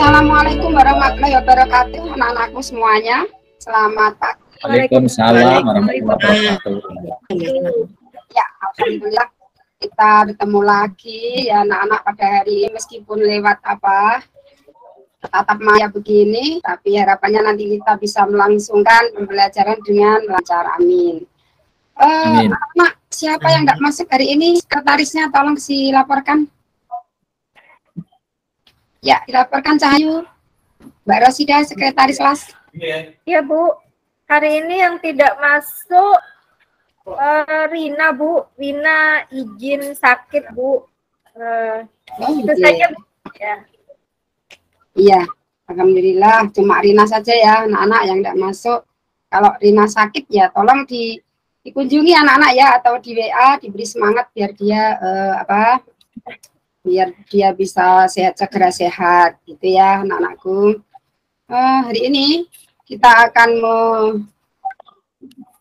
Assalamualaikum warahmatullahi wabarakatuh, anak-anakku semuanya. Selamat pagi. Waalaikumsalam warahmatullahi wabarakatuh. Ya, alhamdulillah kita bertemu lagi ya anak-anak pada hari ini, meskipun lewat tatap maya begini, tapi harapannya nanti kita bisa melangsungkan pembelajaran dengan lancar. Amin. Anak-anak, siapa yang nggak masuk hari ini? Sekretarisnya tolong dilaporkan. Ya, dilaporkan Cahayu. Mbak Rosida, sekretaris kelas. Iya, Bu. Hari ini yang tidak masuk Rina, Bu. Rina izin sakit, Bu. Itu saja, Bu. Ya. Iya, alhamdulillah. Cuma Rina saja ya, anak-anak yang tidak masuk. Kalau Rina sakit ya tolong dikunjungi anak-anak ya, atau di WA diberi semangat biar dia biar dia bisa segera sehat gitu ya anak-anakku. Hari ini kita akan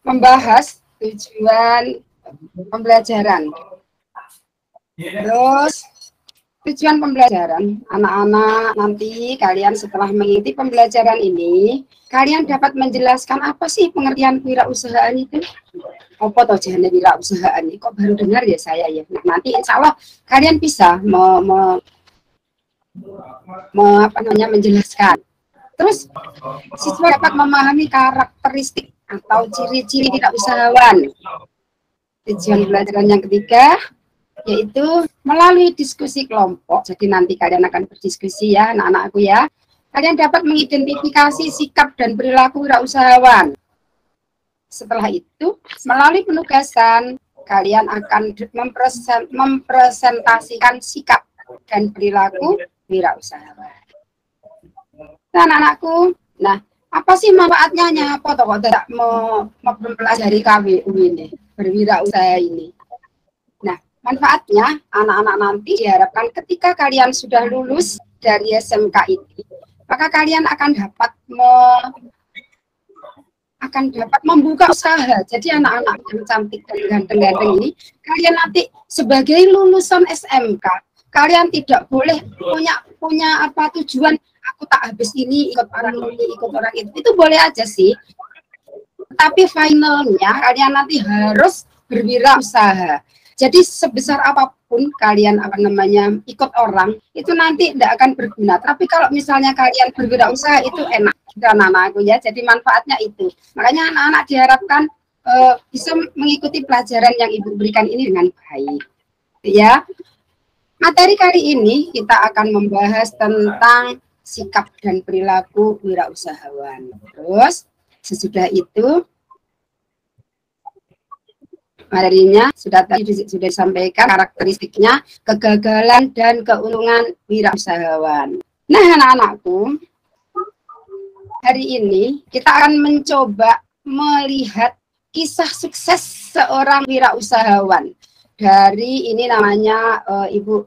membahas tujuan pembelajaran. Terus tujuan pembelajaran, anak-anak nanti kalian setelah mengikuti pembelajaran ini, kalian dapat menjelaskan apa sih pengertian wirausahaan itu? Apa toh jane wirausahaan ini? Kok baru dengar ya saya ya? Nah, nanti insya Allah kalian bisa menjelaskan. Terus siswa dapat memahami karakteristik atau ciri-ciri wirausahawan. Tujuan pembelajaran yang ketiga yaitu melalui diskusi kelompok. Jadi nanti kalian akan berdiskusi ya anak-anakku ya. Kalian dapat mengidentifikasi sikap dan perilaku wirausahawan. Setelah itu, melalui penugasan, kalian akan mempresentasikan sikap dan perilaku wirausahawan. Nah, anak-anakku, apa sih manfaatnya? Apa toh tidak mau mempelajari KWU ini, berwirausaha ini? Nah, manfaatnya memang nanti diharapkan ketika kalian sudah lulus dari SMK ini, maka kalian akan dapat membuka usaha. Jadi anak-anak yang cantik dan ganteng-ganteng ini, kalian nanti sebagai lulusan SMK, kalian tidak boleh punya tujuan aku tak habis ini ikut orang ini, ikut orang itu boleh aja sih. Tapi finalnya kalian nanti harus berwirausaha. Jadi sebesar apapun kalian ikut orang, itu nanti tidak akan berguna. Tapi kalau misalnya kalian berwirausaha itu enak, anak-anakku ya. Jadi manfaatnya itu. Makanya anak-anak diharapkan bisa mengikuti pelajaran yang Ibu berikan ini dengan baik. Ya. Materi kali ini kita akan membahas tentang sikap dan perilaku wirausahawan. Terus sesudah itu materinya sudah disampaikan karakteristiknya, kegagalan dan keuntungan wirausahawan. Nah, anak-anakku, hari ini kita akan mencoba melihat kisah sukses seorang wirausahawan. Dari ini namanya Ibu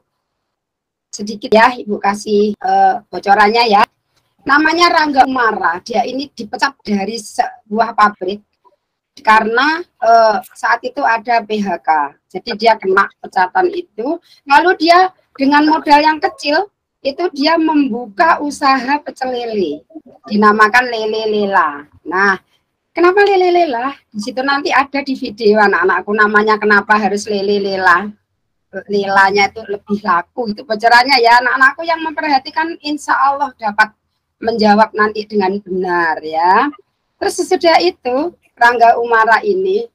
sedikit ya, Ibu kasih bocorannya ya. Namanya Rangga Umara. Dia ini dipecat dari sebuah pabrik karena saat itu ada PHK. Jadi dia kena pecatan itu. Lalu dia dengan modal yang kecil itu dia membuka usaha pecel lele. Dinamakan Lele Lela. Nah, kenapa Lele Lela? Di situ nanti ada di video anak-anakku namanya kenapa harus Lele Lela. Lelanya itu lebih laku itu bocorannya ya anak-anakku yang memperhatikan insya Allah dapat menjawab nanti dengan benar ya. Terus sesudah itu Rangga Umara ini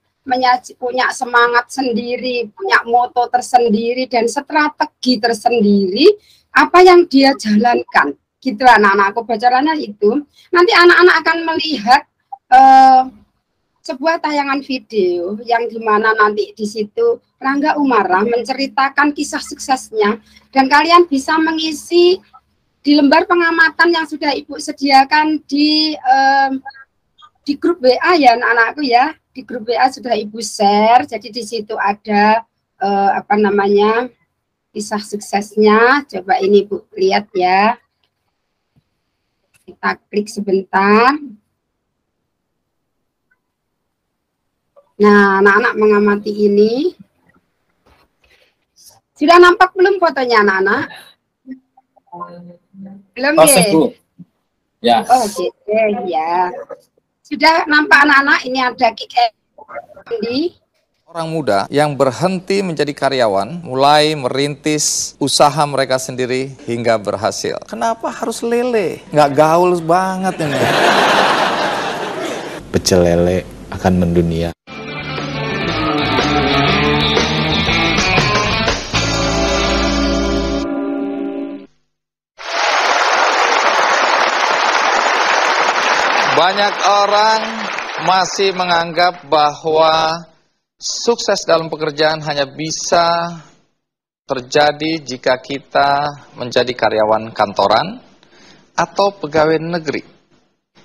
punya semangat sendiri, punya moto tersendiri dan strategi tersendiri apa yang dia jalankan gitu anak-anakku bocorannya itu. Nanti anak-anak akan melihat sebuah tayangan video yang dimana nanti di situ Rangga Umara menceritakan kisah suksesnya dan kalian bisa mengisi di lembar pengamatan yang sudah Ibu sediakan di grup WA ya anak-anakku ya. Di grup WA sudah Ibu share, jadi di situ ada kisah suksesnya. Coba ini Bu lihat ya. Kita klik sebentar. Nah, anak-anak mengamati ini. Sudah nampak belum fotonya anak-anak? Belum Proses, ya? Bu. Ya. Oh, gitu ya. Sudah nampak anak-anak ini ada Kik Endi. Orang muda yang berhenti menjadi karyawan, mulai merintis usaha mereka sendiri hingga berhasil. Kenapa harus lele? Nggak gaul banget ini. Pecel lele akan mendunia. Banyak orang masih menganggap bahwa sukses dalam pekerjaan hanya bisa terjadi jika kita menjadi karyawan kantoran atau pegawai negeri.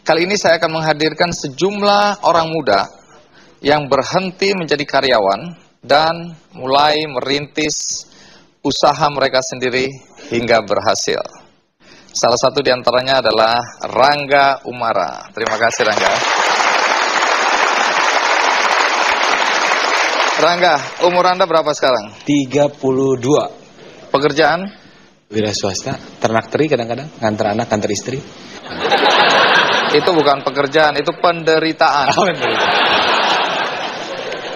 Kali ini saya akan menghadirkan sejumlah orang muda yang berhenti menjadi karyawan dan mulai merintis usaha mereka sendiri hingga berhasil. Salah satu di antaranya adalah Rangga Umara. Terima kasih, Rangga. Rangga, umur Anda berapa sekarang? 32. Pekerjaan? Wira swasta, ternak teri kadang-kadang, nganter anak, nganter istri. Itu bukan pekerjaan, itu penderitaan.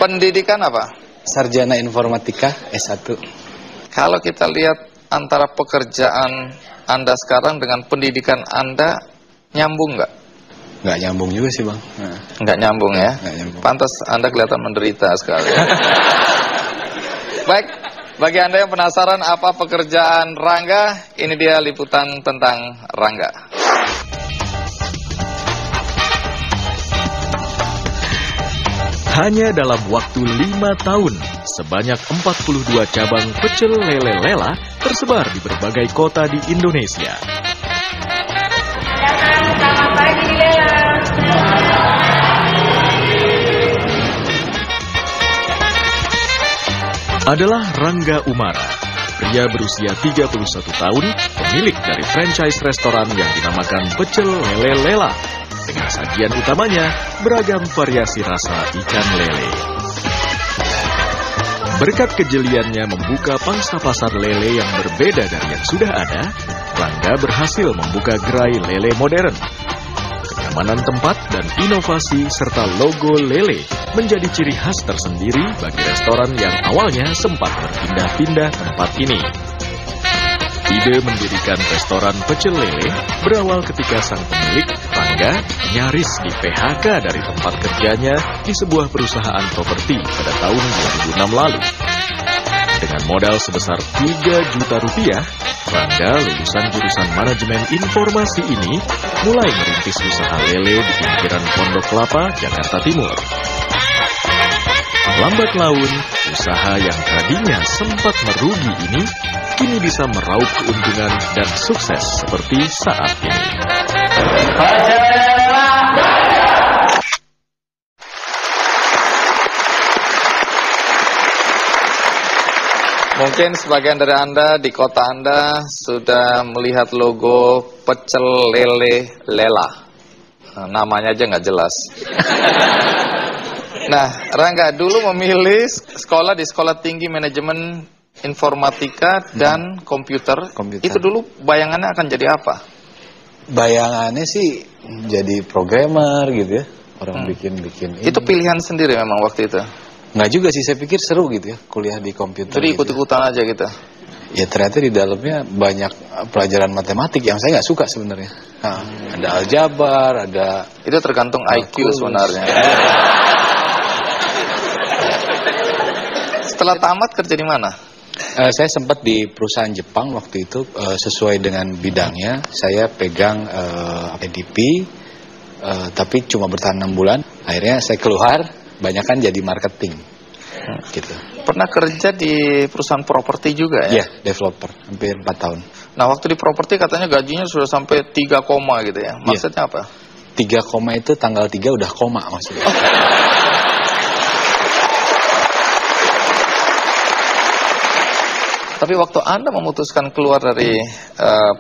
Pendidikan apa? Sarjana informatika S1. Kalau kita lihat antara pekerjaan Anda sekarang dengan pendidikan Anda, nyambung nggak? Nggak nyambung juga sih, Bang. Nggak nyambung ya? Nggak nyambung. Pantas Anda kelihatan menderita sekali. Baik, bagi Anda yang penasaran apa pekerjaan Rangga, ini dia liputan tentang Rangga. Hanya dalam waktu 5 tahun, sebanyak 42 cabang pecel lele Lela tersebar di berbagai kota di Indonesia. Selamat pagi, Lela. Adalah Rangga Umara, pria berusia 31 tahun, pemilik dari franchise restoran yang dinamakan Pecel Lele Lela. Dengan sajian utamanya beragam variasi rasa ikan lele. Berkat kejeliannya membuka pangsa pasar lele yang berbeda dari yang sudah ada, Rangga berhasil membuka gerai lele modern. Kenyamanan tempat dan inovasi serta logo lele menjadi ciri khas tersendiri bagi restoran yang awalnya sempat berpindah-pindah tempat ini. Ide mendirikan restoran pecel lele berawal ketika sang pemilik, Rangga, nyaris di PHK dari tempat kerjanya di sebuah perusahaan properti pada tahun 2006 lalu. Dengan modal sebesar 3 juta rupiah, Rangga, lulusan jurusan manajemen informasi ini, mulai merintis usaha lele di pinggiran Pondok Kelapa, Jakarta Timur. Lambat laun, usaha yang tadinya sempat merugi ini kini bisa meraup keuntungan dan sukses seperti saat ini. Mungkin sebagian dari Anda di kota Anda sudah melihat logo Pecel Lele Lela. Nah, namanya aja nggak jelas. Nah, Rangga dulu memilih sekolah di Sekolah Tinggi Manajemen Informatika dan Komputer. Itu dulu bayangannya akan jadi apa? Bayangannya sih jadi programmer gitu ya. Orang bikin-bikin. Itu pilihan sendiri memang waktu itu? Nggak juga sih, saya pikir seru gitu ya, kuliah di komputer. Jadi gitu ikut-ikutan aja gitu? Ya ternyata di dalamnya banyak pelajaran matematik yang saya nggak suka sebenarnya. Nah, ada aljabar, ada... Itu tergantung IQ sebenarnya. Setelah tamat kerja di mana? Saya sempat di perusahaan Jepang waktu itu, sesuai dengan bidangnya. Saya pegang EDP, tapi cuma bertahan 6 bulan. Akhirnya saya keluar, banyak kan jadi marketing. Gitu. Pernah kerja di perusahaan properti juga ya? Iya, developer, hampir 4 tahun. Nah, waktu di properti katanya gajinya sudah sampai 3 koma gitu ya? Maksudnya apa? 3 koma itu tanggal 3 udah koma maksudnya. Tapi waktu Anda memutuskan keluar dari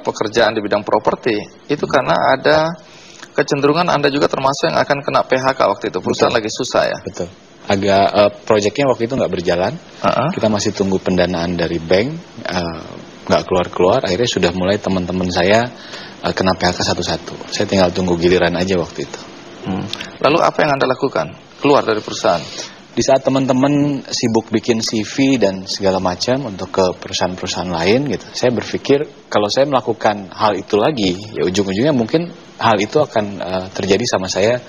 pekerjaan di bidang properti, itu karena ada kecenderungan Anda juga termasuk yang akan kena PHK waktu itu. Perusahaan lagi susah ya? Betul. Agak proyeknya waktu itu nggak berjalan. Kita masih tunggu pendanaan dari bank. nggak keluar-keluar, akhirnya sudah mulai teman-teman saya kena PHK satu-satu. Saya tinggal tunggu giliran aja waktu itu. Lalu apa yang Anda lakukan? Keluar dari perusahaan? Di saat teman-teman sibuk bikin CV dan segala macam untuk ke perusahaan-perusahaan lain gitu, saya berpikir kalau saya melakukan hal itu lagi, ya ujung-ujungnya mungkin hal itu akan terjadi sama saya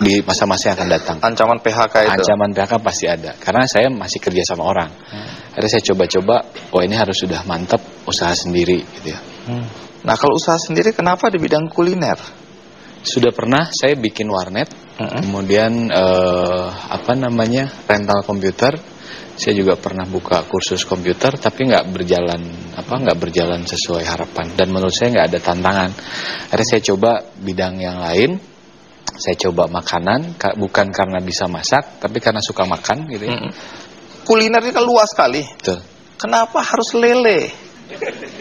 di masa-masa yang akan datang. Ancaman PHK itu? Ancaman PHK pasti ada, karena saya masih kerja sama orang. Akhirnya saya coba-coba, oh ini harus sudah mantap usaha sendiri gitu ya. Nah kalau usaha sendiri kenapa di bidang kuliner? Sudah pernah saya bikin warnet, kemudian rental komputer. Saya juga pernah buka kursus komputer, tapi nggak berjalan sesuai harapan. Dan menurut saya nggak ada tantangan. Akhirnya saya coba bidang yang lain. Saya coba makanan, bukan karena bisa masak, tapi karena suka makan gitu ya. Kuliner ini kan luas sekali. Betul. Kenapa harus lele?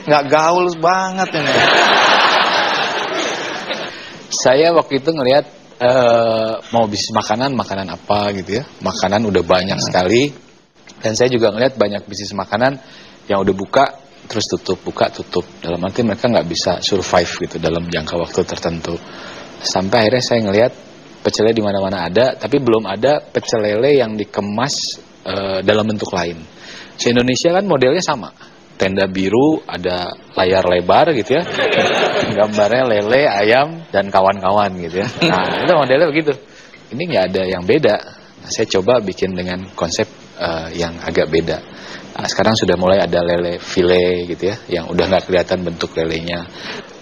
Nggak gaul banget ini. Saya waktu itu ngelihat mau bisnis makanan apa gitu ya. Makanan udah banyak sekali. Dan saya juga ngelihat banyak bisnis makanan yang udah buka terus tutup, buka tutup. Dalam arti mereka nggak bisa survive gitu dalam jangka waktu tertentu. Sampai akhirnya saya ngelihat pecel lele di mana-mana ada, tapi belum ada pecel lele yang dikemas dalam bentuk lain. Se-Indonesia kan modelnya sama. Tenda biru, ada layar lebar gitu ya. Gambarnya lele, ayam, dan kawan-kawan gitu ya. Nah, itu modelnya begitu. Ini nggak ada yang beda. Nah, saya coba bikin dengan konsep yang agak beda. Nah, sekarang sudah mulai ada lele file gitu ya, yang udah nggak kelihatan bentuk lelenya.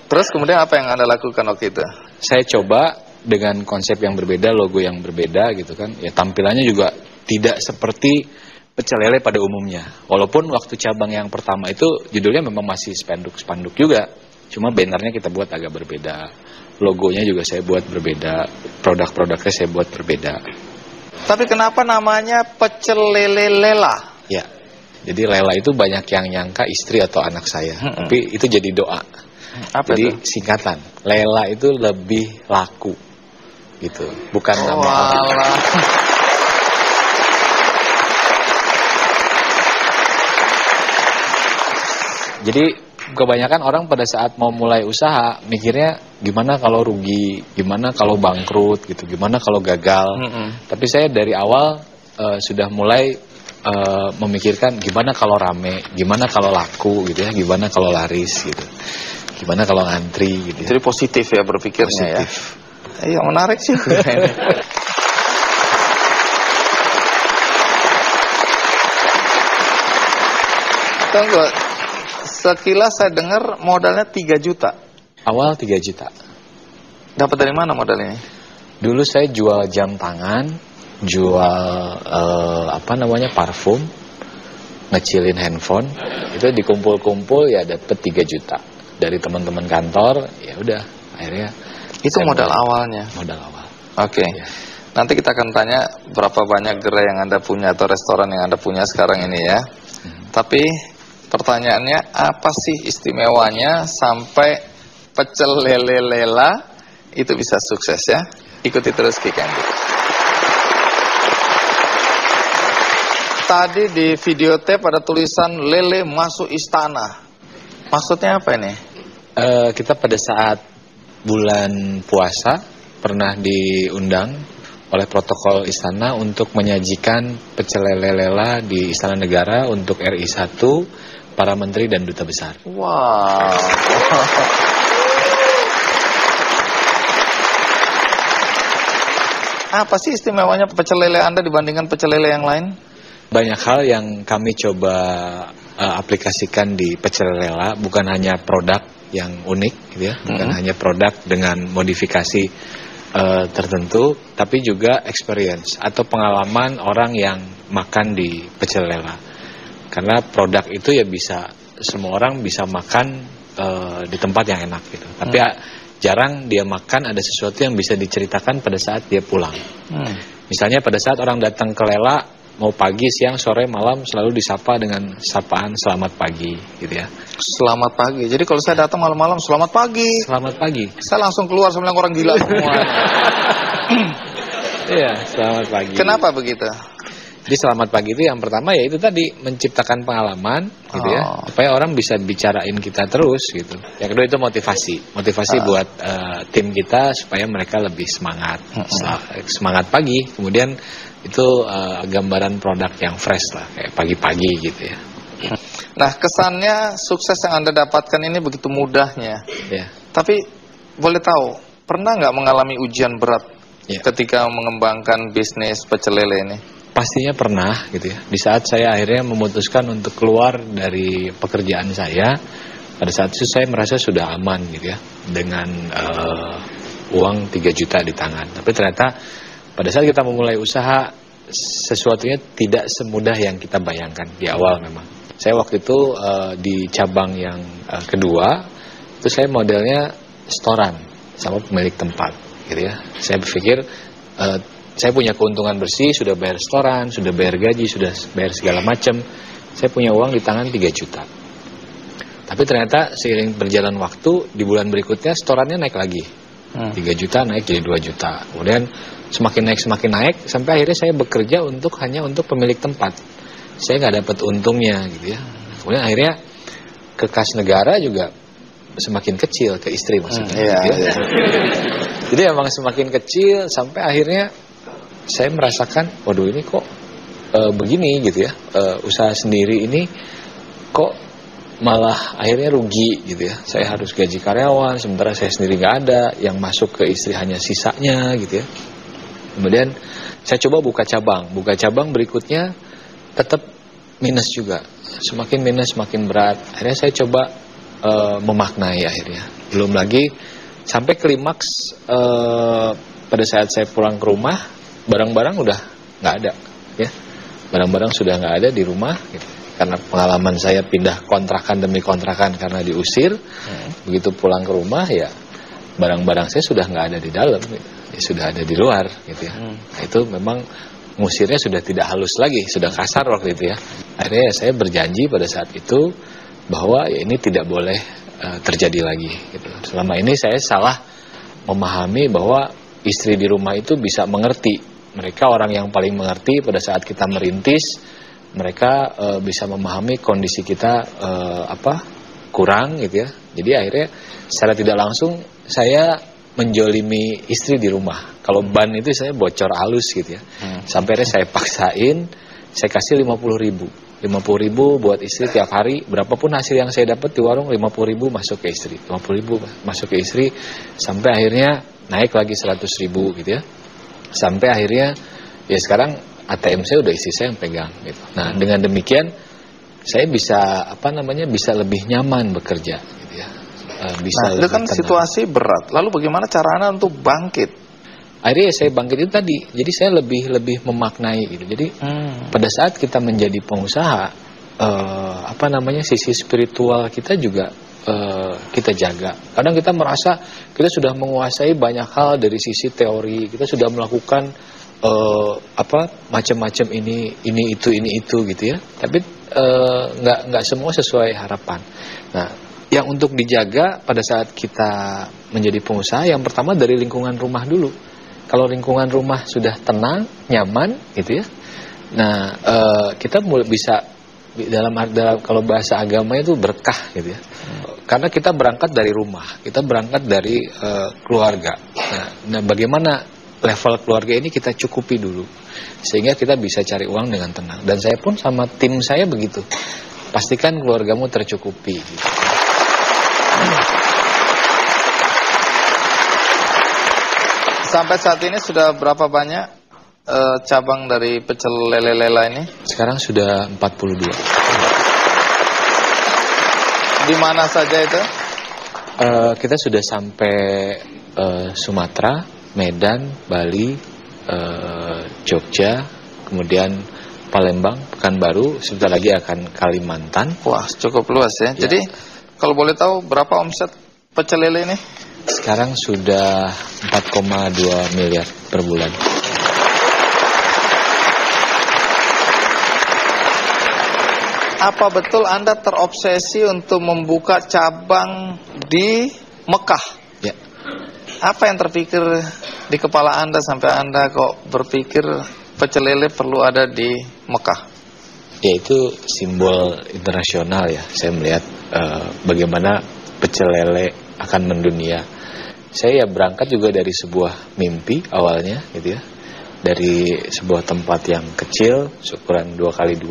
Terus kemudian apa yang Anda lakukan waktu itu? Saya coba dengan konsep yang berbeda, logo yang berbeda gitu kan. Ya tampilannya juga tidak seperti pecel lele pada umumnya. Walaupun waktu cabang yang pertama itu judulnya memang masih spanduk juga. Cuma bannernya kita buat agak berbeda. Logonya juga saya buat berbeda. Produk-produknya saya buat berbeda. Tapi kenapa namanya pecel lele lela? Ya, jadi lela itu banyak yang nyangka istri atau anak saya. Tapi itu jadi doa. Apa jadi itu? Singkatan. Lela itu lebih laku. Gitu. Bukan nama orang. Jadi kebanyakan orang pada saat mau mulai usaha mikirnya gimana kalau rugi, gimana kalau bangkrut gitu, gimana kalau gagal. Tapi saya dari awal sudah mulai memikirkan gimana kalau rame, gimana kalau laku gitu ya, gimana kalau laris gitu, gimana kalau ngantri gitu. Jadi positif ya berpikirnya. Positif. Ya. Iya menarik sih. Tunggu. Sekilas saya dengar modalnya 3 juta. Awal 3 juta. Dapat dari mana modal ini? Dulu saya jual jam tangan, jual parfum, ngecilin handphone. Itu dikumpul-kumpul ya dapat 3 juta. Dari teman-teman kantor, ya udah akhirnya. Itu modal awalnya. Modal awal. Oke. Ya. Nanti kita akan tanya berapa banyak gerai yang Anda punya atau restoran yang Anda punya sekarang ini ya. Tapi pertanyaannya, apa sih istimewanya sampai pecel lele lela itu bisa sukses ya? Ikuti terus Ki Candy. Tadi di video tape ada tulisan lele masuk istana. Maksudnya apa ini? Kita pada saat bulan puasa pernah diundang oleh protokol istana untuk menyajikan pecel lele lela di Istana Negara untuk RI 1, para menteri dan duta besar. Wow. Apa sih istimewanya pecel lele Anda dibandingkan pecel lele yang lain? Banyak hal yang kami coba aplikasikan di pecel lele lela, bukan hanya produk yang unik gitu ya, bukan hanya produk dengan modifikasi tertentu, tapi juga experience atau pengalaman orang yang makan di pecel lela. Karena produk itu ya bisa semua orang bisa makan di tempat yang enak gitu. Tapi jarang dia makan ada sesuatu yang bisa diceritakan pada saat dia pulang. Misalnya pada saat orang datang ke lela, mau pagi, siang, sore, malam selalu disapa dengan sapaan selamat pagi gitu ya. Selamat pagi. Jadi kalau saya datang malam-malam selamat pagi. Selamat pagi. Saya langsung keluar sama orang gila semua. Iya, selamat pagi. Kenapa begitu? Jadi selamat pagi itu yang pertama ya itu tadi menciptakan pengalaman gitu ya, supaya orang bisa bicarain kita terus gitu. Yang kedua itu motivasi buat tim kita supaya mereka lebih semangat pagi. Kemudian itu gambaran produk yang fresh lah kayak pagi-pagi gitu ya. Nah, kesannya sukses yang Anda dapatkan ini begitu mudahnya. Ya. Tapi boleh tahu, pernah nggak mengalami ujian berat ketika mengembangkan bisnis pecel lele ini? Pastinya pernah gitu ya. Di saat saya akhirnya memutuskan untuk keluar dari pekerjaan saya, pada saat itu saya merasa sudah aman gitu ya, dengan uang 3 juta di tangan. Tapi ternyata pada saat kita memulai usaha, sesuatunya tidak semudah yang kita bayangkan di awal memang. Saya waktu itu di cabang yang kedua, itu saya modelnya storan sama pemilik tempat gitu ya. Saya berpikir saya punya keuntungan bersih, sudah bayar restoran, sudah bayar gaji, sudah bayar segala macam. Saya punya uang di tangan 3 juta. Tapi ternyata seiring berjalan waktu, di bulan berikutnya restorannya naik lagi. 3 juta naik jadi 2 juta. Kemudian semakin naik, sampai akhirnya saya bekerja hanya untuk pemilik tempat. Saya nggak dapat untungnya gitu ya. Kemudian akhirnya ke kas negara juga semakin kecil, ke istri maksudnya. Gitu ya. Jadi emang semakin kecil sampai akhirnya saya merasakan, waduh ini kok begini gitu ya, usaha sendiri ini kok malah akhirnya rugi gitu ya. Saya harus gaji karyawan, sementara saya sendiri nggak ada, yang masuk ke istri hanya sisanya gitu ya. Kemudian saya coba buka cabang berikutnya tetap minus juga, semakin minus semakin berat. Akhirnya saya coba memaknai akhirnya, belum lagi sampai klimaks pada saat saya pulang ke rumah. Barang-barang udah nggak ada, ya. Barang-barang sudah nggak ada di rumah, gitu. Karena pengalaman saya pindah kontrakan demi kontrakan karena diusir. Begitu pulang ke rumah, ya barang-barang saya sudah nggak ada di dalam, gitu. Ya, sudah ada di luar, gitu ya. Nah, itu memang ngusirnya sudah tidak halus lagi, sudah kasar waktu itu ya. Akhirnya saya berjanji pada saat itu bahwa ya ini tidak boleh terjadi lagi, gitu. Selama ini saya salah memahami bahwa istri di rumah itu bisa mengerti. Mereka orang yang paling mengerti pada saat kita merintis. Mereka bisa memahami kondisi kita kurang gitu ya. Jadi akhirnya secara tidak langsung saya menjolimi istri di rumah. Kalau ban itu saya bocor halus gitu ya. Sampai akhirnya saya paksain, saya kasih 50.000. 50.000 buat istri tiap hari. Berapapun hasil yang saya dapat di warung, 50.000 masuk ke istri. 50.000 masuk ke istri. Sampai akhirnya naik lagi 100.000 gitu ya. Sampai akhirnya ya sekarang ATM saya udah istri saya yang pegang gitu. Nah, dengan demikian saya bisa bisa lebih nyaman bekerja gitu ya. Bisa itu kan tenang. Situasi berat. Lalu bagaimana caranya untuk bangkit? Akhirnya saya bangkit itu tadi. Jadi saya lebih memaknai gitu. Jadi pada saat kita menjadi pengusaha, sisi spiritual kita juga kita jaga. Kadang kita merasa kita sudah menguasai banyak hal dari sisi teori, kita sudah melakukan macam-macam ini itu gitu ya. Tapi nggak semua sesuai harapan. Nah, yang untuk dijaga pada saat kita menjadi pengusaha, yang pertama dari lingkungan rumah dulu. Kalau lingkungan rumah sudah tenang, nyaman gitu ya. Nah, kita bisa dalam kalau bahasa agama itu berkah gitu ya. Karena kita berangkat dari rumah, kita berangkat dari keluarga. Nah, bagaimana level keluarga ini kita cukupi dulu, sehingga kita bisa cari uang dengan tenang. Dan saya pun sama tim saya begitu. Pastikan keluargamu tercukupi. Gitu. Sampai saat ini sudah berapa banyak cabang dari pecel lele Lela ini? Sekarang sudah 42. Di mana saja itu? Kita sudah sampai Sumatera, Medan, Bali, Jogja, kemudian Palembang, Pekanbaru, sebentar lagi akan Kalimantan. Wah, cukup luas ya. Jadi kalau boleh tahu berapa omset pecel lele ini? Sekarang sudah 4,2 miliar per bulan. Apa betul Anda terobsesi untuk membuka cabang di Mekah? Ya. Apa yang terpikir di kepala Anda sampai Anda kok berpikir pecel lele perlu ada di Mekah? Ya, itu simbol internasional ya. Saya melihat bagaimana pecel lele akan mendunia. Saya ya berangkat juga dari sebuah mimpi awalnya gitu ya. Dari sebuah tempat yang kecil, ukuran 2x2,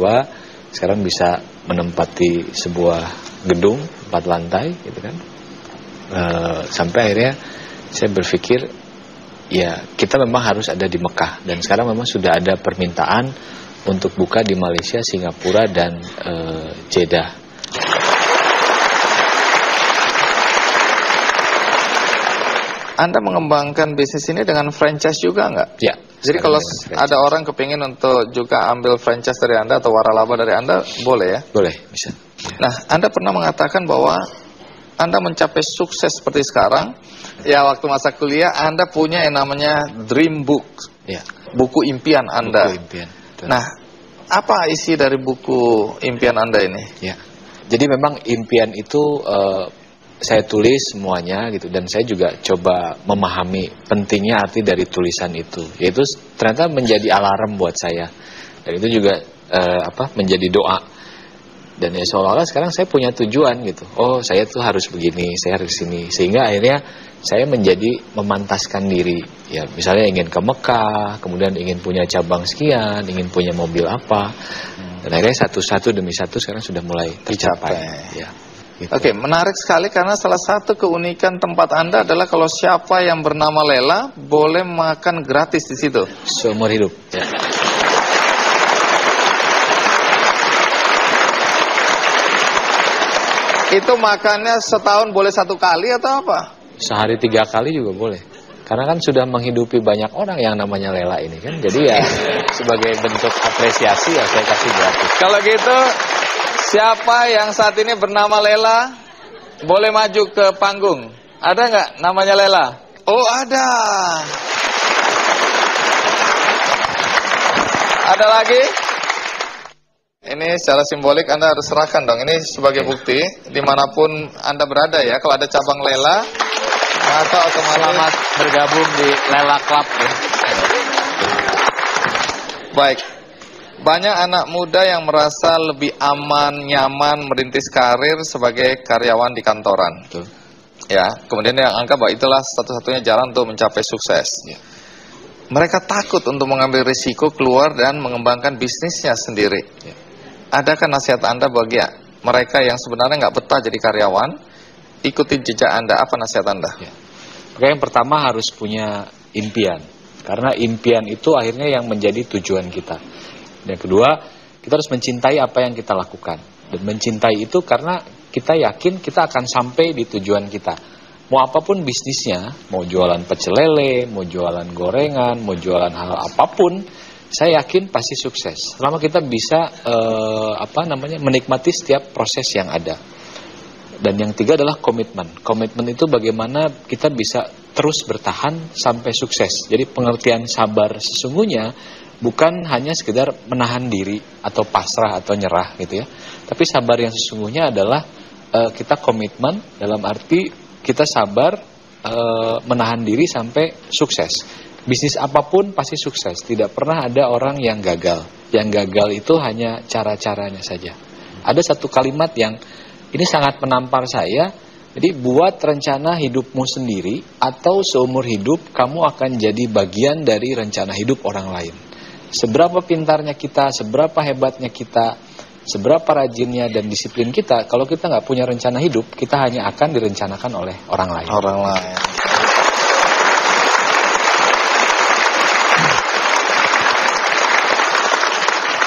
sekarang bisa menempati sebuah gedung 4 lantai gitu kan. Sampai akhirnya saya berpikir ya kita memang harus ada di Mekah, dan sekarang memang sudah ada permintaan untuk buka di Malaysia, Singapura, dan Jeddah. Anda mengembangkan bisnis ini dengan franchise juga nggak? Ya. Jadi kalau ada orang kepingin untuk juga ambil franchise dari Anda atau waralaba dari Anda, boleh ya? Boleh, bisa. Nah, Anda pernah mengatakan bahwa Anda mencapai sukses seperti sekarang. Ya, waktu masa kuliah Anda punya yang namanya Dream Book. Ya. Buku impian Anda. Buku impian. Betul. Nah, apa isi dari buku impian Anda ini? Ya. Jadi memang impian itu saya tulis semuanya gitu, dan saya juga coba memahami pentingnya arti dari tulisan itu. Yaitu ternyata menjadi alarm buat saya. Dan itu juga menjadi doa. Dan ya seolah-olah sekarang saya punya tujuan gitu. Oh, saya tuh harus begini, saya harus sini. Sehingga akhirnya saya menjadi memantaskan diri. Ya, misalnya ingin ke Mekah, kemudian ingin punya cabang sekian, ingin punya mobil apa. Dan akhirnya satu-satu demi satu sekarang sudah mulai tercapai. Ya, gitu. Oke, menarik sekali karena salah satu keunikan tempat Anda adalah kalau siapa yang bernama Lela boleh makan gratis di situ seumur hidup. Ya. Itu makannya setahun boleh 1 kali atau apa? Sehari 3 kali juga boleh. Karena kan sudah menghidupi banyak orang yang namanya Lela ini kan. Jadi ya sebagai bentuk apresiasi ya saya kasih gratis. Kalau gitu, siapa yang saat ini bernama Lela boleh maju ke panggung? Ada nggak namanya Lela? Oh, ada. Ada lagi? Ini secara simbolik Anda harus serahkan dong. Ini sebagai bukti dimanapun Anda berada ya. Kalau ada cabang Lela, maka otomatis Selamat bergabung di Lela Club ya. Baik. Banyak anak muda yang merasa lebih aman, nyaman merintis karir sebagai karyawan di kantoran. Betul. Ya, kemudian yang anggap bahwa itulah satu-satunya jalan untuk mencapai sukses. Ya. Mereka takut untuk mengambil risiko keluar dan mengembangkan bisnisnya sendiri. Ya. Adakah nasihat Anda bagi mereka yang sebenarnya nggak betah jadi karyawan? Ikuti jejak Anda. Apa nasihat Anda? Ya. Maka yang pertama harus punya impian. Karena impian itu akhirnya yang menjadi tujuan kita. Dan kedua, kita harus mencintai apa yang kita lakukan. Dan mencintai itu karena kita yakin kita akan sampai di tujuan kita. Mau apapun bisnisnya, mau jualan pecel lele, mau jualan gorengan, mau jualan hal apapun, saya yakin pasti sukses. Selama kita bisa menikmati setiap proses yang ada. Dan yang tiga adalah komitmen. Komitmen itu bagaimana kita bisa terus bertahan sampai sukses. Jadi pengertian sabar sesungguhnya bukan hanya sekedar menahan diri atau pasrah atau nyerah gitu ya. Tapi sabar yang sesungguhnya adalah kita komitmen dalam arti kita sabar menahan diri sampai sukses. Bisnis apapun pasti sukses. Tidak pernah ada orang yang gagal. Yang gagal itu hanya cara-caranya saja. Ada satu kalimat yang ini sangat menampar saya. Jadi buat rencana hidupmu sendiri atau seumur hidup kamu akan jadi bagian dari rencana hidup orang lain. Seberapa pintarnya kita, seberapa hebatnya kita, seberapa rajinnya dan disiplin kita, kalau kita nggak punya rencana hidup, kita hanya akan direncanakan oleh orang lain. Orang lain.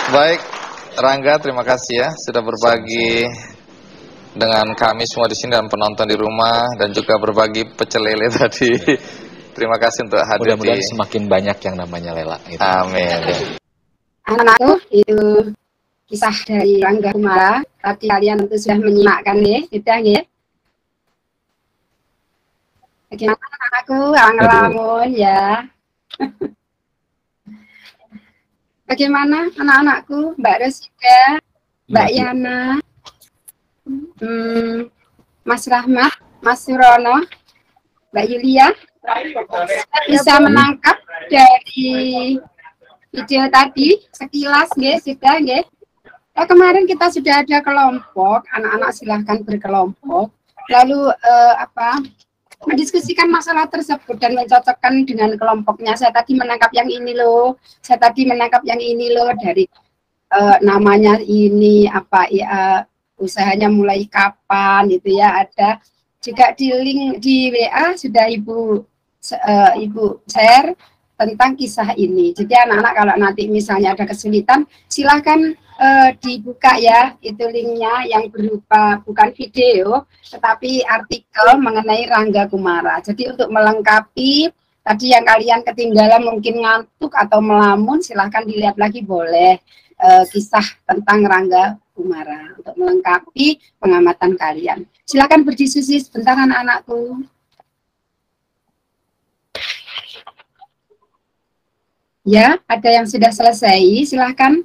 Baik, Rangga, terima kasih ya sudah berbagi dengan kami semua di sini dan penonton di rumah dan juga berbagi pecel lele tadi. Terima kasih untuk hadir. Mudah-mudahan semakin banyak yang namanya Lela. Gitu. Amin. Anak-anakku, itu kisah dari Rangga Kumara. Tapi kalian tentu sudah menyimakkan ya, sudah ya. Bagaimana anakku, ngelamun ya. Bagaimana anak-anakku, Mbak Rosida, Mbak Yana, Mas Rahmat, Mas Surono, Mbak Yulia, bisa menangkap dari video tadi sekilas nggih sudah nggih. Kemarin kita sudah ada kelompok, anak-anak silahkan berkelompok. Lalu mendiskusikan masalah tersebut dan mencocokkan dengan kelompoknya. Saya tadi menangkap yang ini loh, saya tadi menangkap yang ini loh, dari namanya ini apa ya, usahanya mulai kapan itu ya, ada juga di link di WA sudah Ibu share tentang kisah ini. Jadi anak-anak kalau nanti misalnya ada kesulitan, silahkan dibuka ya, itu linknya yang berupa bukan video, tetapi artikel mengenai Rangga Kumara. Jadi untuk melengkapi tadi yang kalian ketinggalan mungkin ngantuk atau melamun, silahkan dilihat lagi boleh kisah tentang Rangga Kumara untuk melengkapi pengamatan kalian. Silahkan berdiskusi sebentar anak-anakku. Ya, ada yang sudah selesai, silahkan.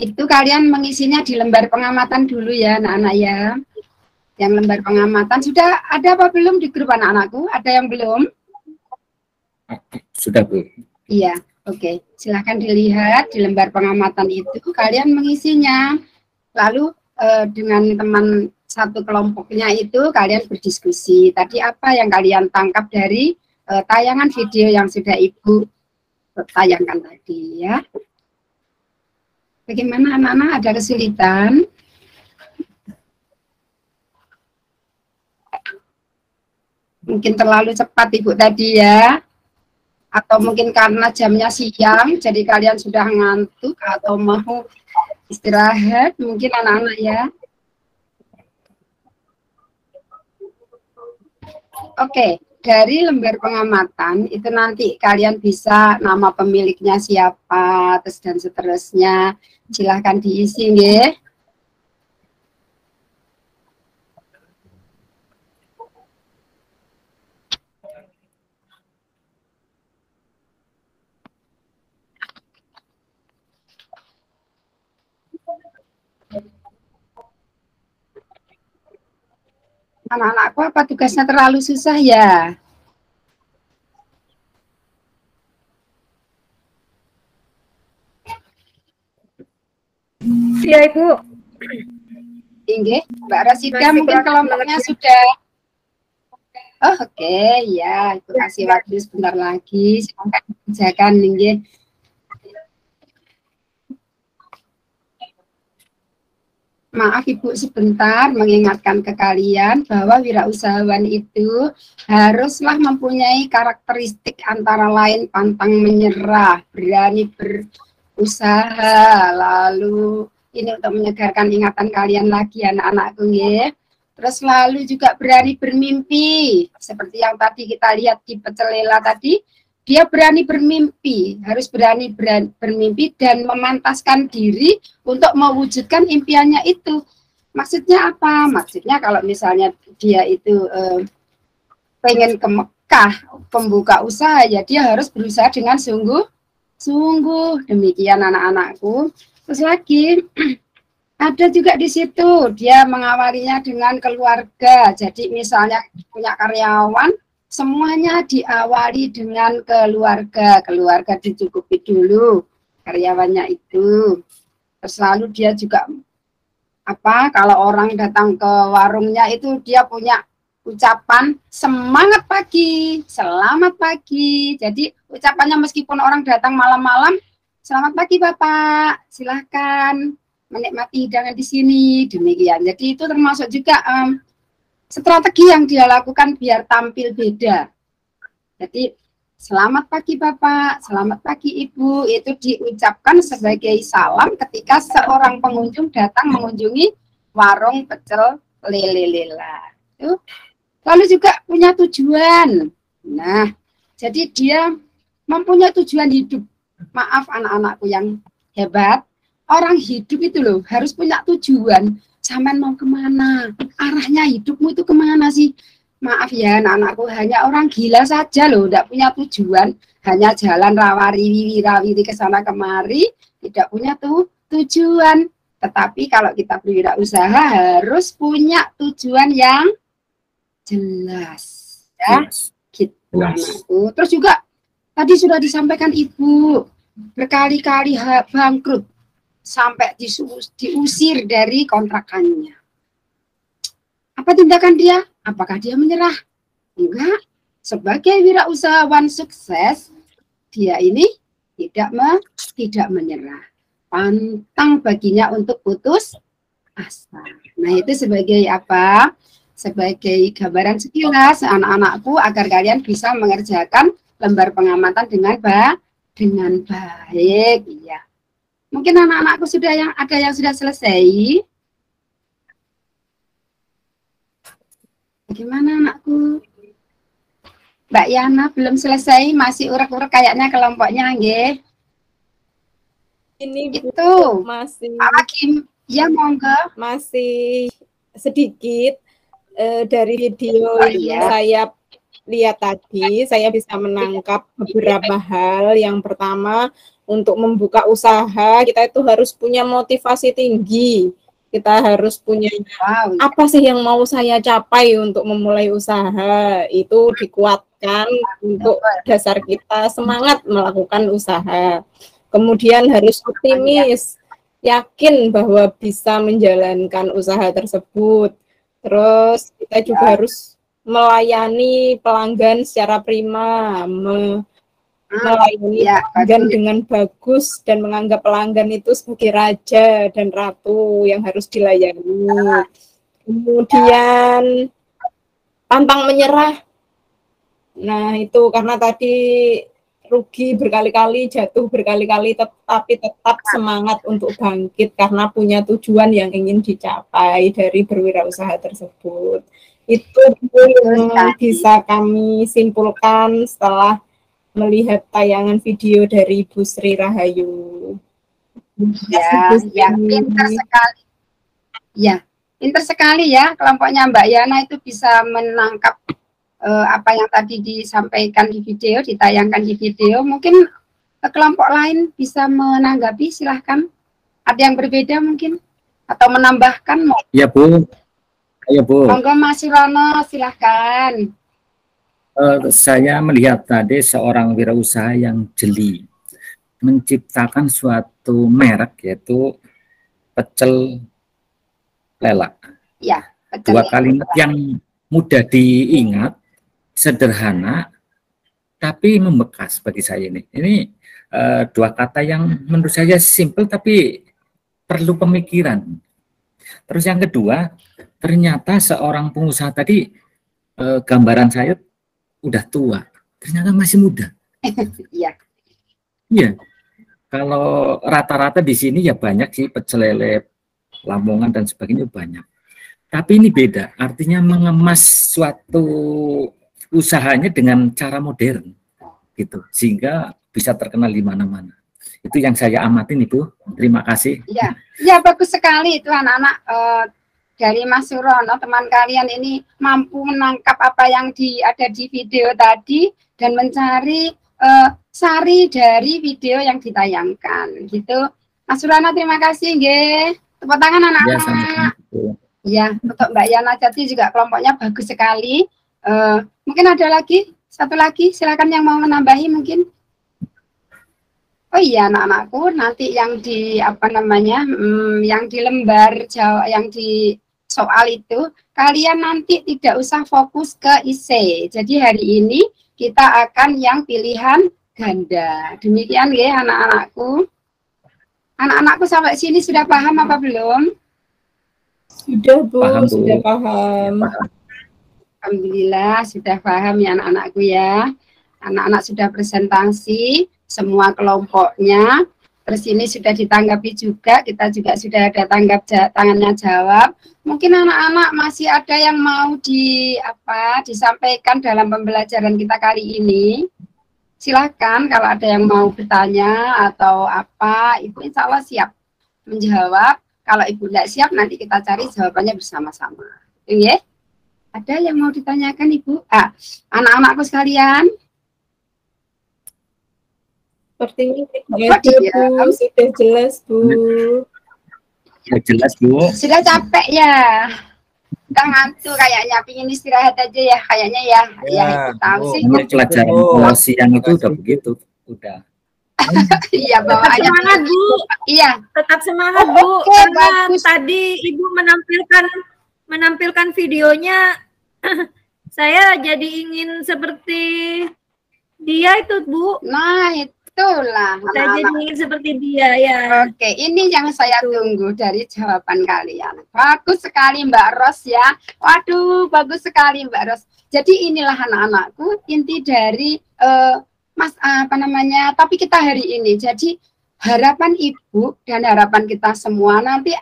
Itu kalian mengisinya di lembar pengamatan dulu ya, anak-anak ya. Yang lembar pengamatan, sudah ada apa belum di grup anak-anakku? Ada yang belum? Sudah, Bu. Iya, oke. Silahkan dilihat di lembar pengamatan itu, kalian mengisinya. Lalu dengan teman satu kelompoknya itu, kalian berdiskusi. Tadi apa yang kalian tangkap dari tayangan video yang sudah Ibu tayangkan tadi ya. Bagaimana anak-anak, ada kesulitan? Mungkin terlalu cepat Ibu tadi ya. Atau mungkin karena jamnya siang, jadi kalian sudah ngantuk atau mau istirahat, mungkin anak-anak ya. Oke. Dari lembar pengamatan itu nanti kalian bisa nama pemiliknya siapa, terus dan seterusnya. Silahkan diisi nggih. Anak-anakku apa tugasnya terlalu susah ya? Iya Ibu. Inggih, Mbak Rasida mungkin kelompoknya sudah. Oh, oke, ya, itu kasih waktu sebentar lagi. Silakan kerjakan inggih. Maaf Ibu, sebentar mengingatkan ke kalian bahwa wirausahawan itu haruslah mempunyai karakteristik antara lain pantang menyerah, berani berusaha, lalu ini untuk menyegarkan ingatan kalian lagi anak-anakku ya. Terus lalu juga berani bermimpi, seperti yang tadi kita lihat di Pecel Lela tadi. Dia berani bermimpi, harus berani bermimpi dan memantaskan diri untuk mewujudkan impiannya itu. Maksudnya apa? Maksudnya kalau misalnya dia itu pengen ke Mekah, pembuka usaha, ya dia harus berusaha dengan sungguh-sungguh. Demikian anak-anakku. Terus lagi, ada juga di situ, dia mengawalinya dengan keluarga. Jadi misalnya punya karyawan, semuanya diawali dengan keluarga. Keluarga dicukupi dulu karyawannya itu. Terus lalu dia juga kalau orang datang ke warungnya itu dia punya ucapan semangat pagi, selamat pagi. Jadi ucapannya meskipun orang datang malam-malam, selamat pagi Bapak, silahkan menikmati hidangan di sini. Demikian. Jadi itu termasuk juga strategi yang dia lakukan biar tampil beda. Jadi, selamat pagi Bapak, selamat pagi Ibu, itu diucapkan sebagai salam ketika seorang pengunjung datang mengunjungi warung pecel lele Lela. Lalu juga punya tujuan. Nah, jadi dia mempunyai tujuan hidup. Maaf anak-anakku yang hebat, orang hidup itu loh harus punya tujuan. Sampean mau kemana? Arahnya hidupmu itu kemana sih? Maaf ya anak-anakku, hanya orang gila saja loh, tidak punya tujuan, hanya jalan rawari-wirawiri ke sana kemari, tidak punya tujuan. Tetapi kalau kita berwirausaha harus punya tujuan yang jelas, ya. Gitu, anakku. Terus juga Tadi sudah disampaikan Ibu, berkali-kali bangkrut sampai diusir dari kontrakannya. Apa tindakan dia? Apakah dia menyerah? Enggak. Sebagai wirausahawan sukses, dia ini tidak menyerah. Pantang baginya untuk putus asa. Nah, itu sebagai apa? Sebagai gambaran sekilas anak-anakku agar kalian bisa mengerjakan lembar pengamatan dengan baik. Iya. Mungkin anak-anakku ada yang sudah selesai. Bagaimana anakku? Mbak Yana belum selesai, masih urek-urek kayaknya kelompoknya, nggih. Ini itu masih ya monggo. Masih sedikit dari video yang saya lihat tadi, saya bisa menangkap beberapa hal. Yang pertama, untuk membuka usaha kita itu harus punya motivasi tinggi. Kita harus punya apa sih yang mau saya capai untuk memulai usaha, itu dikuatkan untuk dasar kita semangat melakukan usaha. Kemudian harus optimis, yakin bahwa bisa menjalankan usaha tersebut. Terus kita juga harus melayani pelanggan secara prima, melayani pelanggan dengan bagus dan menganggap pelanggan itu sebagai raja dan ratu yang harus dilayani. Kemudian pantang menyerah. Nah, itu karena tadi rugi berkali-kali, jatuh berkali-kali, tetapi tetap semangat untuk bangkit karena punya tujuan yang ingin dicapai dari berwirausaha tersebut. Itu yang bisa kami simpulkan setelah melihat tayangan video dari Bu Sri Rahayu. Ya, pintar sekali. Ya, pintar sekali ya kelompoknya Mbak Yana itu bisa menangkap apa yang tadi disampaikan di video, ditayangkan di video. Mungkin kelompok lain bisa menanggapi, silahkan. Ada yang berbeda mungkin atau menambahkan? Ya Bu. Ayo Bu. Monggo Mas Rono, silahkan. Saya melihat tadi seorang wirausaha yang jeli menciptakan suatu merek, yaitu pecel lela. Ya, dua kalimat yang mudah diingat, sederhana, tapi membekas bagi saya ini. Ini dua kata yang menurut saya simpel tapi perlu pemikiran. Terus yang kedua, ternyata seorang pengusaha tadi, gambaran saya udah tua, ternyata masih muda. Iya. Iya. Kalau rata-rata di sini ya banyak sih pecel lele, Lamongan dan sebagainya banyak. Tapi ini beda, artinya mengemas suatu usahanya dengan cara modern, gitu, sehingga bisa terkenal di mana-mana. Itu yang saya amatin, Ibu. Terima kasih. Ya, ya bagus sekali itu anak-anak. Dari Mas Surono, teman kalian ini mampu menangkap apa yang ada di video tadi dan mencari sari dari video yang ditayangkan, gitu. Mas Surono, terima kasih, nggih. Tepuk tangan anak-anak. Ya, untuk Mbak Yana tadi juga kelompoknya bagus sekali. Mungkin ada lagi, satu lagi, silakan yang mau menambahi mungkin. Oh iya, anak-anakku, nanti yang di yang di lembar Jawa, yang di soal itu, kalian nanti tidak usah fokus ke IC. Jadi hari ini kita akan yang pilihan ganda. Demikian ya anak-anakku. Anak-anakku sampai sini sudah paham apa belum? Sudah Bu, paham, Bu. Sudah paham. Alhamdulillah sudah paham ya anak-anakku ya. Anak-anak sudah presentasi semua kelompoknya. Terus ini sudah ditanggapi juga, kita juga sudah ada tangannya jawab. Mungkin anak-anak masih ada yang mau disampaikan dalam pembelajaran kita kali ini. Silakan kalau ada yang mau bertanya atau apa, Ibu insya Allah siap menjawab. Kalau Ibu tidak siap, nanti kita cari jawabannya bersama-sama. Ya? Ada yang mau ditanyakan Ibu? Anak-anakku sekalian. Sepertinya Bu, sudah jelas Bu. Ya jelas Bu. Sudah capek ya? Udah ngantuk kayaknya, pingin istirahat aja ya kayaknya ya. Ya, itu tahu sih. Ini pelajaran siang itu udah begitu, udah. Iya, Tetap bawaannya semangat Bu, iya. tetap semangat Oh, Bu, oke, karena bagus. tadi Ibu menampilkan videonya, saya jadi ingin seperti dia itu Bu. Nah, itulah Saya jadi anak-anak. ingin seperti dia ya. Oke, ini yang saya tunggu dari jawaban kalian. Bagus sekali Mbak Ros ya. Waduh, bagus sekali Mbak Ros. Jadi inilah anak-anakku inti dari topik kita hari ini. Jadi harapan ibu dan harapan kita semua nanti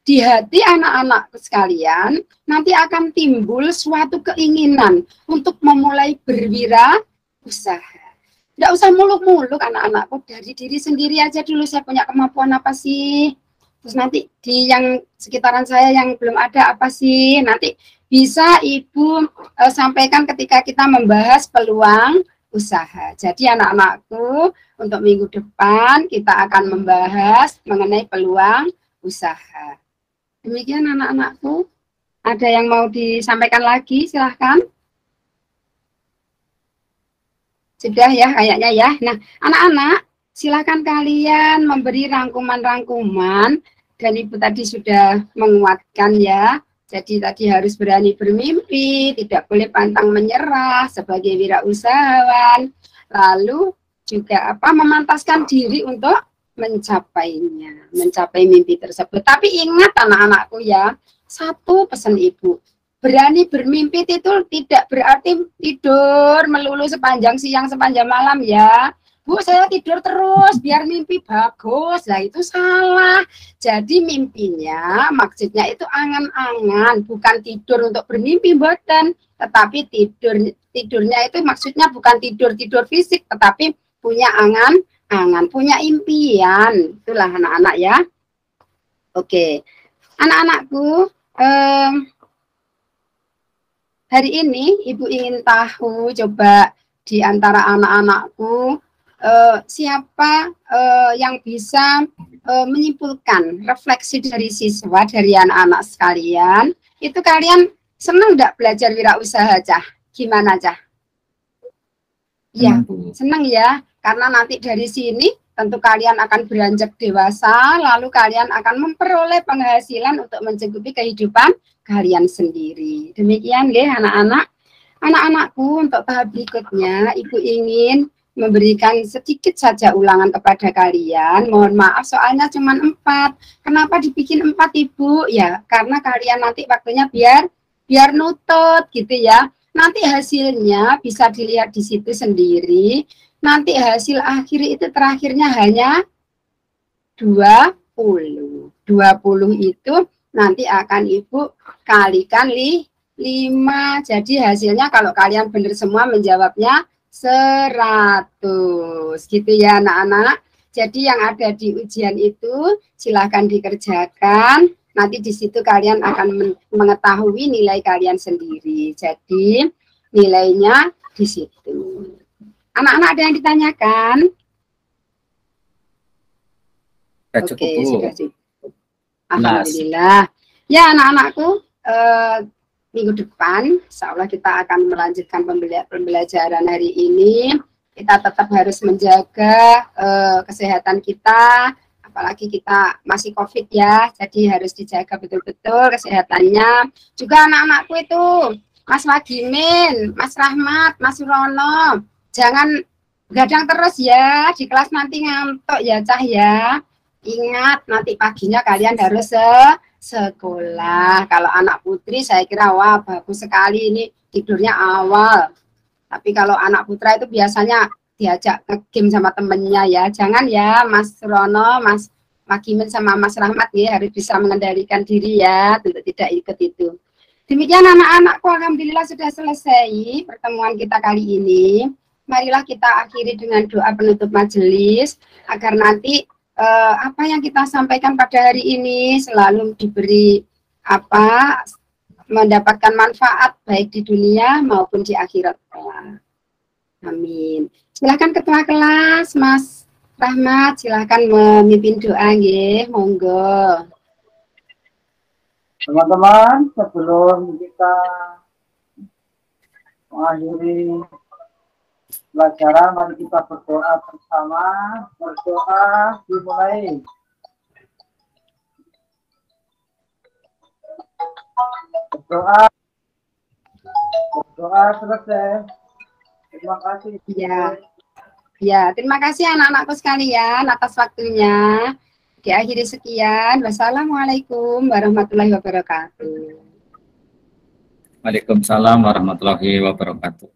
di hati anak-anak sekalian nanti akan timbul suatu keinginan untuk memulai berwirausaha. Tidak usah muluk-muluk anak-anakku, dari diri sendiri aja dulu, saya punya kemampuan apa sih, terus nanti di yang sekitaran saya yang belum ada apa sih, nanti bisa ibu sampaikan ketika kita membahas peluang usaha. Jadi anak-anakku, untuk minggu depan kita akan membahas mengenai peluang usaha. Demikian anak-anakku. Ada yang mau disampaikan lagi, silahkan. Sudah ya kayaknya ya. Nah, anak-anak silakan kalian memberi rangkuman-rangkuman, dan Ibu tadi sudah menguatkan ya. Jadi tadi harus berani bermimpi, tidak boleh pantang menyerah sebagai wirausahawan. Lalu juga memantaskan diri untuk mencapainya, mencapai mimpi tersebut. Tapi ingat anak-anakku ya, satu pesan Ibu. Berani bermimpi itu tidak berarti tidur melulu sepanjang siang, sepanjang malam ya. Bu, saya tidur terus biar mimpi bagus. Lah itu salah. Jadi mimpinya maksudnya itu angan-angan, bukan tidur untuk bermimpi mboten, tetapi tidurnya itu maksudnya bukan tidur fisik, tetapi punya angan-angan, punya impian. Itulah anak-anak ya. Oke. Anak-anakku, hari ini Ibu ingin tahu coba di antara anak-anakku siapa yang bisa menyimpulkan refleksi dari siswa, dari anak-anak sekalian. Itu kalian senang enggak belajar wirausaha, Cah? Gimana, Cah? Iya, senang ya. Karena nanti dari sini tentu kalian akan beranjak dewasa, lalu kalian akan memperoleh penghasilan untuk mencukupi kehidupan kalian sendiri. Demikian ya anak-anak. Anak-anakku, untuk tahap berikutnya Ibu ingin memberikan sedikit saja ulangan kepada kalian. Mohon maaf soalnya cuma 4. Kenapa dibikin 4 Ibu? Ya karena kalian nanti waktunya biar nutut gitu ya. Nanti hasilnya bisa dilihat di situ sendiri. Nanti hasil akhir itu terakhirnya hanya 20. 20 itu nanti akan Ibu kalikan 5. Jadi hasilnya kalau kalian benar semua menjawabnya 100 gitu ya anak-anak. Jadi yang ada di ujian itu silahkan dikerjakan. Nanti di situ kalian akan mengetahui nilai kalian sendiri. Jadi nilainya di situ. Anak-anak ada yang ditanyakan? Oke, sudah cukup. Alhamdulillah. Ya anak-anakku, minggu depan insya Allah kita akan melanjutkan pembelajaran hari ini. Kita tetap harus menjaga kesehatan kita, apalagi kita masih COVID ya, jadi harus dijaga betul-betul kesehatannya. Juga anak-anakku itu, Mas Wagimin, Mas Rahmat, Mas Rono, jangan gadang terus ya, di kelas nanti ngantuk ya Cah ya. Ingat nanti paginya kalian harus sekolah. Kalau anak putri saya kira wah bagus sekali ini tidurnya awal. Tapi kalau anak putra itu biasanya diajak nge-game sama temennya ya. Jangan ya Mas Rono, Mas Wagimin sama Mas Rahmat ya, harus bisa mengendalikan diri ya untuk tidak ikut itu. Demikian anak-anakku, alhamdulillah sudah selesai pertemuan kita kali ini. Marilah kita akhiri dengan doa penutup majelis agar nanti apa yang kita sampaikan pada hari ini selalu diberi mendapatkan manfaat baik di dunia maupun di akhirat. Amin. Silakan ketua kelas Mas Rahmat, silakan memimpin doa nggih, monggo. Teman-teman, sebelum kita mengakhiri pelajaran, mari kita berdoa bersama. Berdoa dimulai. Berdoa selesai. Terima kasih. Ya, terima kasih anak-anakku sekalian atas waktunya. Diakhiri sekian. Wassalamualaikum warahmatullahi wabarakatuh. Waalaikumsalam warahmatullahi wabarakatuh.